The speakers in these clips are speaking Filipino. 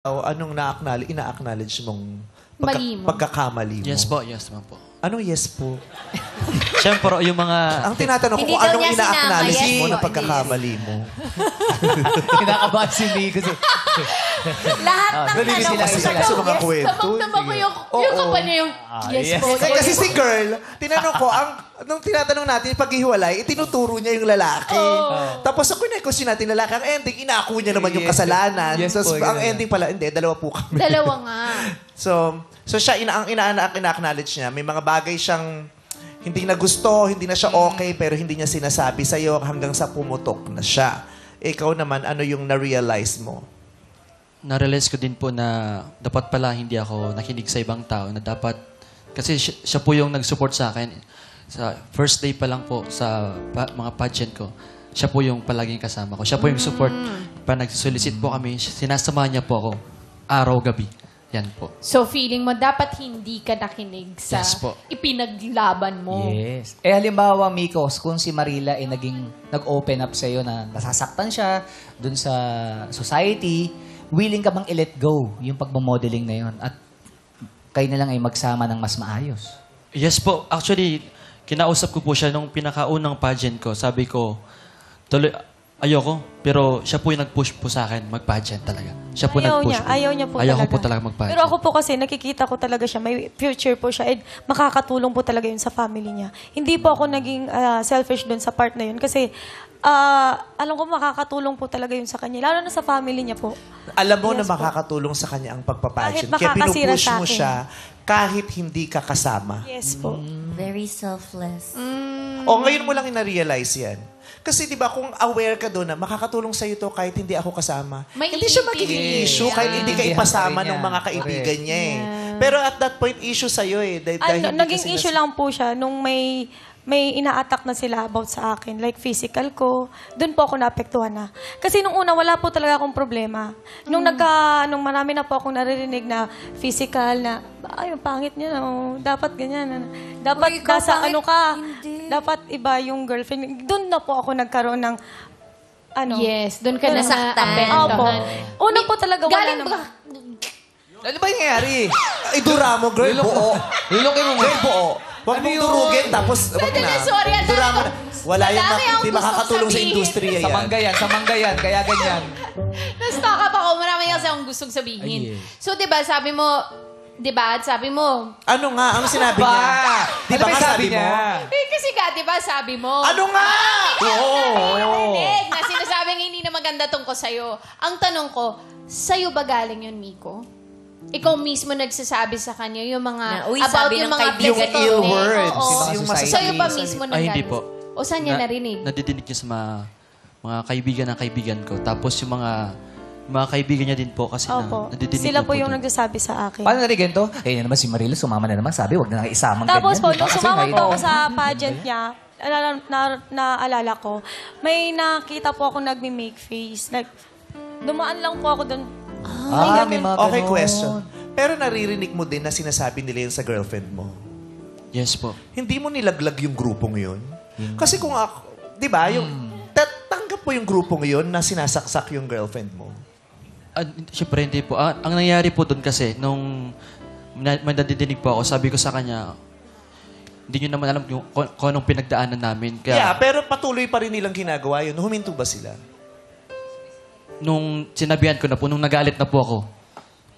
Anong ina-acknowledge mong Mali mo. pagkakamali mo? Yes po, yes ma'am po. Anong yes po? Siyempre, yung mga... Ang tinatanong ko Hindi kung daw anong niya sinama, ina-acknowledge yes mo po, na hindi pagkakamali mo. Kinakabahan si Nico. Lahat ng Nalilito tanong sila. Sa mga kwento. Tabang-taba ko yung kapa niya yung yes yes. po. Kasi si girl, tinanong ko, nung tinatanong natin paghihiwalay, itinuturo niya yung lalaki. Tapos ako na-question natin lalaki, ang ending, inako niya naman yung kasalanan. Yes Tapos po, ang ganun. ending pala, hindi, dalawa po kami. Dalawa nga. So siya, ang ina-acknowledge niya, may mga bagay siyang hindi na gusto, hindi na siya okay, pero hindi niya sinasabi sa'yo hanggang sa pumutok na siya. Ikaw naman, ano yung na-realize mo? Na-realize ko din po na dapat pala hindi ako nakinig sa ibang tao na dapat... Kasi siya po yung nag-support sa akin. Sa first day pa lang po sa mga pageant ko, siya po yung palaging kasama ko. Siya po yung support. Pa nag-solicit po kami, sinasamahan niya po ako araw-gabi. Yan po. So feeling mo, dapat hindi ka nakinig sa Yes po. ipinaglaban mo. Yes. Eh halimbawa, Miko, kung si Marila ay nag-open up sa'yo na nasasaktan siya dun sa society, willing ka bang i-let go yung pagmamodeling na yun at kayo na lang ay magsama ng mas maayos? Yes po. Actually, kinausap ko po siya nung pinakaunang pageant ko. Sabi ko, tuloy, ayoko. Pero siya po yung nag-push po sa akin mag-pageant talaga. Siya po nag-push po. Ayaw niya po Ayaw talaga. ko po talaga mag-pageant. Pero ako po kasi nakikita ko talaga siya, may future po siya and makakatulong po talaga yun sa family niya. Hindi po ako naging selfish dun sa part na yun kasi alam ko makakatulong po talaga yun sa kanya. Lalo na sa family niya po. Alam mo na Yes po. makakatulong sa kanya ang pagpapageant. Kahit Kaya makakasira pinupush sa mo akin. siya kahit hindi ka kasama. Yes po. Very selfless. O ngayon mo lang ina-realize yan. Kasi di ba kung aware ka doon na makakatulong sa'yo to kahit hindi ako kasama, May hindi siya iintindihan. magiging issue kahit hindi ka Yeah. ipasama Yeah. ng mga kaibigan Correct. niya eh. Pero at that point, issue sa'yo eh. Dahil hindi Naging ka issue lang po siya nung may ina-attack na sila about sa akin. Like physical ko. Doon po ako naapektuhan na. Kasi nung una, wala po talaga akong problema. Nung nung marami na po akong naririnig na physical na, ay, ang pangit niya. No? Dapat ganyan. Dapat Uy, ikaw nasa pangit. ano ka. Hindi. Dapat iba yung girlfriend. Doon na po ako nagkaroon ng ano. Yes, doon ka na Nasaktan. Opo. Una po talaga wala Galing naman. ba? Ano ba yung nangyari? Idura mo, girl, buo. Lulukin mo Girl, buo. Huwag mong durugin, tapos wag Sandali, na. sorry, ang Idura dami mo ko- na. Wala yan, madami akong hindi makakatulong gustong sa sabihin. industriya Sa yan. mangga yan, kaya ganyan. Na-stock up ako. Marami kasi akong gustong sabihin. Ay, yes. So, di ba, sabi mo, Ano nga ang sinabi niya? Di ba Ano nga sabi mo? eh, kasi ka, di ba, sabi mo, Ano nga? narinig na sinasabing hindi na maganda tungkol sa'yo. Ang tanong ko, sa'yo ba galing yun, Miko? Ikaw mismo nagsasabi sa kanya yung mga Na, uy, about sabi yung ng mga kaibigan Yung physical ill thing. words. Oo. Yung society. Sa'yo pa masasabi. mismo Ay, nanggaling. hindi po. O saan niya narinig? Nadidinig niya sa mga kaibigan ng kaibigan ko. Tapos yung mga kaibigan niya din po kasi Opo. nadidinig Sila niya po yung doon. nagsasabi sa akin. Paano narinig to? Eh, naman si Marilo, sumama na naman. Sabi, wag na nga isamang Tapos po, ganyan. nung sumama po ako sa pageant niya, naalala ko, may nakita po ako nagme-make face. Like, dumaan lang po ako doon. May mga Okay, ganon. question. Pero naririnig mo din na sinasabi nila yun sa girlfriend mo. Yes po. Hindi mo nilaglag yung grupong yun? Kasi kung ako, di ba, yung, tanggap mo yung grupong yun na sinasaksak yung girlfriend mo. Siyempre hindi po. Ang nangyari po doon kasi, nung may nadidinig po ako, sabi ko sa kanya, hindi nyo naman alam kung anong pinagdaanan namin. Yeah, Kaya pero patuloy pa rin nilang ginagawa yun. Huminto ba sila? nung sinabihan ko na po, nung nagalit na po ako,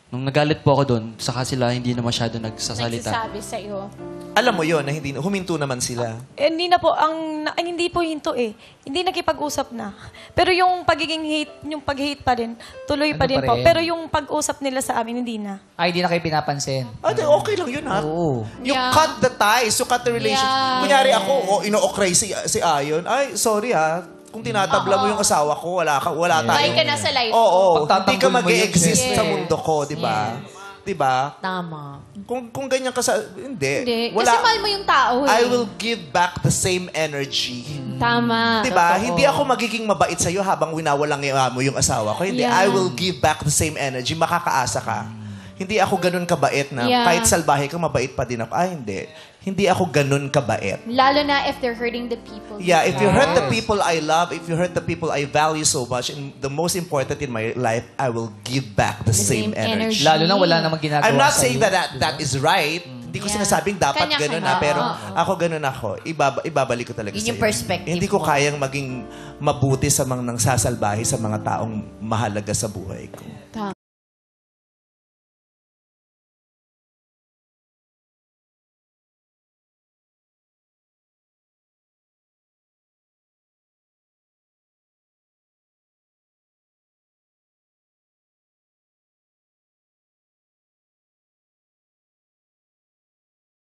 nung nagalit po ako doon, saka sila hindi na masyado nagsasalita. Nagsasabi sa'yo. Alam mo yun, na hindi, huminto naman sila. Hindi na po, hindi po hinto eh. Hindi nakipag-usap na. Pero yung pagiging hate, yung pag-hate pa rin, tuloy pa Ano din pa po. rin? Pero yung pag-usap nila sa amin, hindi na. Ay, di na kayo pinapansin. Okay lang yun, ha? Oo. You Yeah. cut the ties, you cut the relationship. Yeah. Kunyari ako, ino-okray si Ayon. Ay, sorry ha. Kung tinatabla mo yung asawa ko, wala Bye tayo. ka na sa life Oo, Pagtatanggol hindi ka mo yun, mag-e-exist yes. sa mundo ko, di ba? Di ba? Tama. Kung ganyan ka sa... Hindi. Hindi. Kasi mahal mo yung tao eh. I will give back the same energy. Tama. Di ba? Totoo. Hindi ako magiging mabait sa'yo habang winawalang mo yung asawa ko. Hindi. Yeah. I will give back the same energy. Makakaasa ka. Hindi ako ganun kabait na Yeah. kahit salbahe ka, mabait pa din ako. Hindi. Hindi ako ganun kabait. Lalo na if they're hurting the people. Yeah, if you hurt the people I love, if you hurt the people I value so much, and the most important in my life, I will give back the same energy. Lalo na wala namang ginagawa I'm not sa'yo. saying that is right. Hindi ko Yeah. sinasabing dapat Kanya-kanya. ganun na, pero Oo. ako ganun ako. Ibabalik ko talaga Yun sa'yo. yung perspective Hindi ko mo. kayang maging mabuti sa mga nangsasalbahe sa mga taong mahalaga sa buhay ko. Tama.